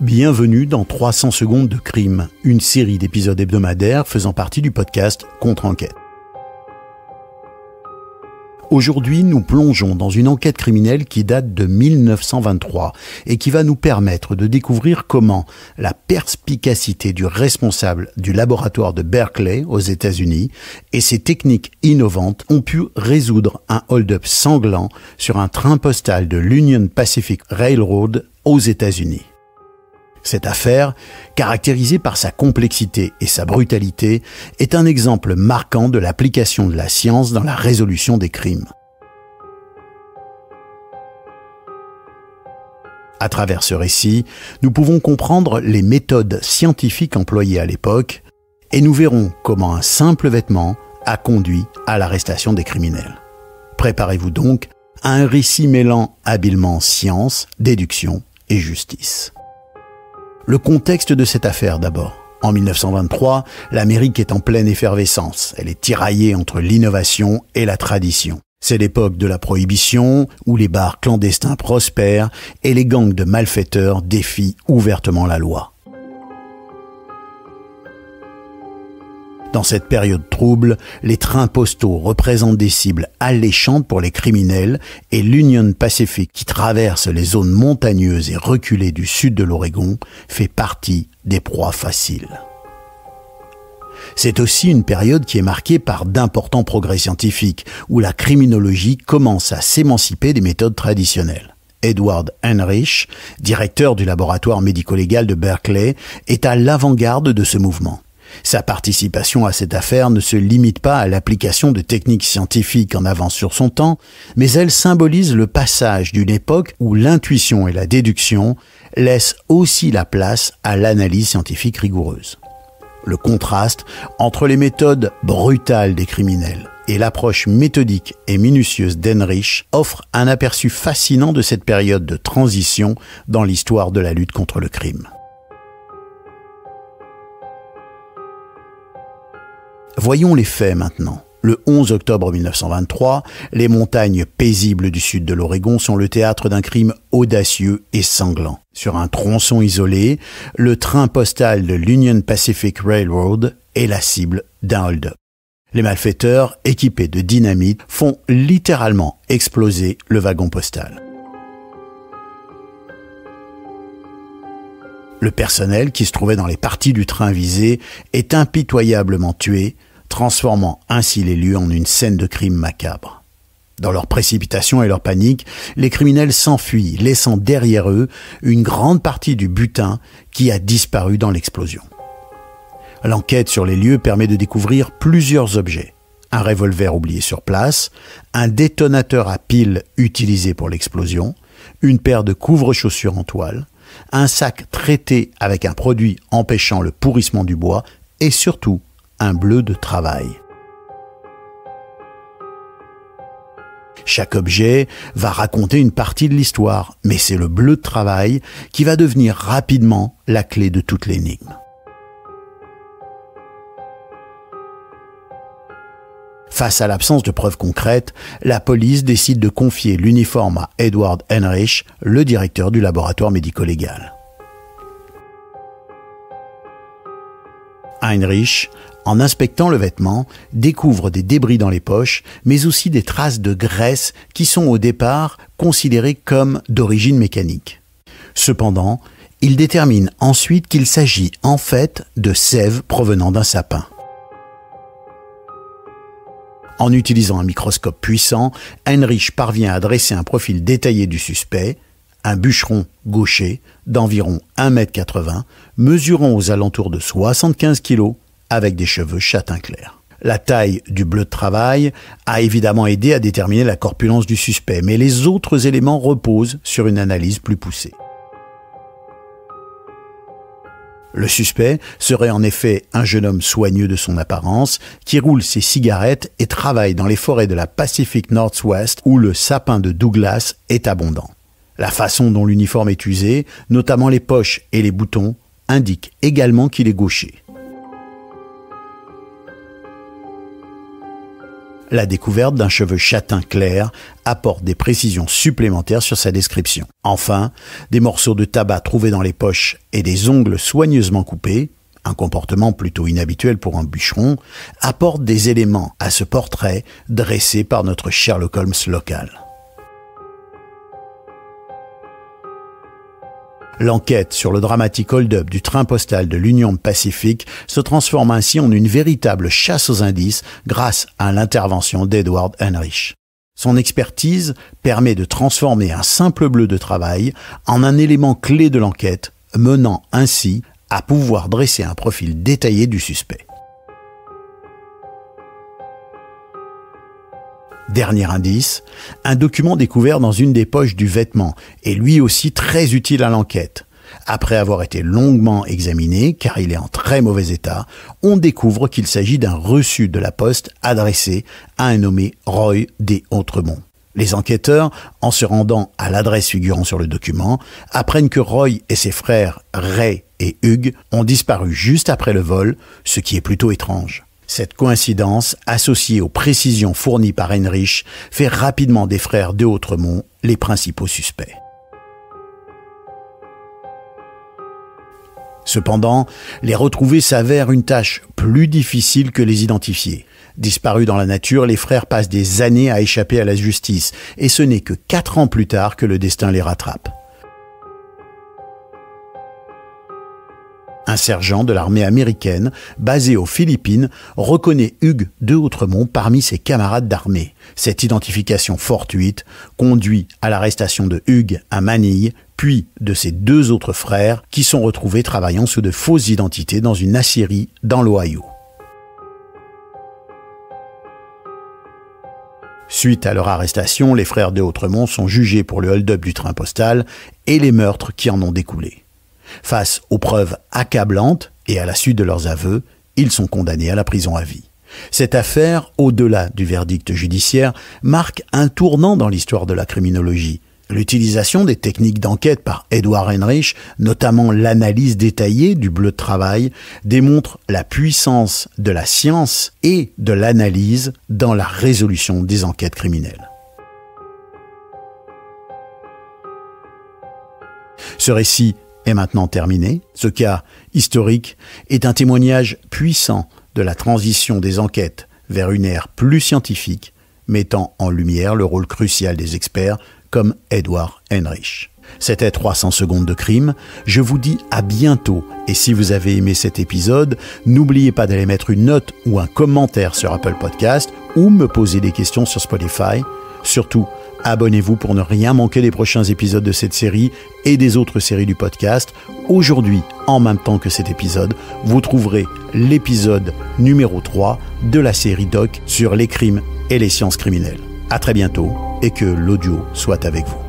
Bienvenue dans 300 secondes de crime, une série d'épisodes hebdomadaires faisant partie du podcast Contre-enquête. Aujourd'hui, nous plongeons dans une enquête criminelle qui date de 1923 et qui va nous permettre de découvrir comment la perspicacité du responsable du laboratoire de Berkeley aux États-Unis et ses techniques innovantes ont pu résoudre un hold-up sanglant sur un train postal de l'Union Pacific Railroad aux États-Unis. Cette affaire, caractérisée par sa complexité et sa brutalité, est un exemple marquant de l'application de la science dans la résolution des crimes. À travers ce récit, nous pouvons comprendre les méthodes scientifiques employées à l'époque et nous verrons comment un simple vêtement a conduit à l'arrestation des criminels. Préparez-vous donc à un récit mêlant habilement science, déduction et justice. Le contexte de cette affaire d'abord. En 1923, l'Amérique est en pleine effervescence. Elle est tiraillée entre l'innovation et la tradition. C'est l'époque de la prohibition, où les bars clandestins prospèrent et les gangs de malfaiteurs défient ouvertement la loi. Dans cette période trouble, les trains postaux représentent des cibles alléchantes pour les criminels et l'Union Pacific, qui traverse les zones montagneuses et reculées du sud de l'Oregon, fait partie des proies faciles. C'est aussi une période qui est marquée par d'importants progrès scientifiques, où la criminologie commence à s'émanciper des méthodes traditionnelles. Edward Heinrich, directeur du laboratoire médico-légal de Berkeley, est à l'avant-garde de ce mouvement. Sa participation à cette affaire ne se limite pas à l'application de techniques scientifiques en avance sur son temps, mais elle symbolise le passage d'une époque où l'intuition et la déduction laissent aussi la place à l'analyse scientifique rigoureuse. Le contraste entre les méthodes brutales des criminels et l'approche méthodique et minutieuse d'Heinrich offre un aperçu fascinant de cette période de transition dans l'histoire de la lutte contre le crime. Voyons les faits maintenant. Le 11 octobre 1923, les montagnes paisibles du sud de l'Oregon sont le théâtre d'un crime audacieux et sanglant. Sur un tronçon isolé, le train postal de l'Union Pacific Railroad est la cible d'un hold-up. Les malfaiteurs, équipés de dynamite, font littéralement exploser le wagon postal. Le personnel qui se trouvait dans les parties du train visé est impitoyablement tué, transformant ainsi les lieux en une scène de crime macabre. Dans leur précipitation et leur panique, les criminels s'enfuient, laissant derrière eux une grande partie du butin qui a disparu dans l'explosion. L'enquête sur les lieux permet de découvrir plusieurs objets. Un revolver oublié sur place, un détonateur à pile utilisé pour l'explosion, une paire de couvre-chaussures en toile, un sac traité avec un produit empêchant le pourrissement du bois et surtout un bleu de travail. Chaque objet va raconter une partie de l'histoire, mais c'est le bleu de travail qui va devenir rapidement la clé de toute l'énigme. Face à l'absence de preuves concrètes, la police décide de confier l'uniforme à Edward Heinrich, le directeur du laboratoire médico-légal. Heinrich, en inspectant le vêtement, découvre des débris dans les poches, mais aussi des traces de graisse qui sont au départ considérées comme d'origine mécanique. Cependant, il détermine ensuite qu'il s'agit en fait de sève provenant d'un sapin. En utilisant un microscope puissant, Heinrich parvient à dresser un profil détaillé du suspect, un bûcheron gaucher d'environ 1,80 m, mesurant aux alentours de 75 kg, avec des cheveux châtain clair. La taille du bleu de travail a évidemment aidé à déterminer la corpulence du suspect, mais les autres éléments reposent sur une analyse plus poussée. Le suspect serait en effet un jeune homme soigneux de son apparence, qui roule ses cigarettes et travaille dans les forêts de la Pacific Northwest où le sapin de Douglas est abondant. La façon dont l'uniforme est usé, notamment les poches et les boutons, indique également qu'il est gaucher. La découverte d'un cheveu châtain clair apporte des précisions supplémentaires sur sa description. Enfin, des morceaux de tabac trouvés dans les poches et des ongles soigneusement coupés, un comportement plutôt inhabituel pour un bûcheron, apportent des éléments à ce portrait dressé par notre Sherlock Holmes local. L'enquête sur le dramatique hold-up du train postal de l'Union Pacific se transforme ainsi en une véritable chasse aux indices grâce à l'intervention d'Edward Heinrich. Son expertise permet de transformer un simple bleu de travail en un élément clé de l'enquête, menant ainsi à pouvoir dresser un profil détaillé du suspect. Dernier indice, un document découvert dans une des poches du vêtement est lui aussi très utile à l'enquête. Après avoir été longuement examiné, car il est en très mauvais état, on découvre qu'il s'agit d'un reçu de la poste adressé à un nommé Roy D. Autremont. Les enquêteurs, en se rendant à l'adresse figurant sur le document, apprennent que Roy et ses frères Ray et Hugh ont disparu juste après le vol, ce qui est plutôt étrange. Cette coïncidence, associée aux précisions fournies par Heinrich, fait rapidement des frères de Autremont les principaux suspects. Cependant, les retrouver s'avère une tâche plus difficile que les identifier. Disparus dans la nature, les frères passent des années à échapper à la justice, et ce n'est que 4 ans plus tard que le destin les rattrape. Un sergent de l'armée américaine, basé aux Philippines, reconnaît Hugh de Autremont parmi ses camarades d'armée. Cette identification fortuite conduit à l'arrestation de Hugh à Manille, puis de ses 2 autres frères qui sont retrouvés travaillant sous de fausses identités dans une aciérie dans l'Ohio. Suite à leur arrestation, les frères de Autremont sont jugés pour le hold-up du train postal et les meurtres qui en ont découlé. Face aux preuves accablantes et à la suite de leurs aveux, ils sont condamnés à la prison à vie. Cette affaire, au-delà du verdict judiciaire, marque un tournant dans l'histoire de la criminologie. L'utilisation des techniques d'enquête par Edward Heinrich, notamment l'analyse détaillée du bleu de travail, démontre la puissance de la science et de l'analyse dans la résolution des enquêtes criminelles. Ce récit est maintenant terminé. Ce cas historique est un témoignage puissant de la transition des enquêtes vers une ère plus scientifique, mettant en lumière le rôle crucial des experts comme Edward Heinrich. C'était 300 secondes de crime. Je vous dis à bientôt. Et si vous avez aimé cet épisode, n'oubliez pas d'aller mettre une note ou un commentaire sur Apple Podcast ou me poser des questions sur Spotify. Surtout, abonnez-vous pour ne rien manquer des prochains épisodes de cette série et des autres séries du podcast. Aujourd'hui, en même temps que cet épisode, vous trouverez l'épisode numéro 3 de la série Doc sur les crimes et les sciences criminelles. À très bientôt et que l'audio soit avec vous.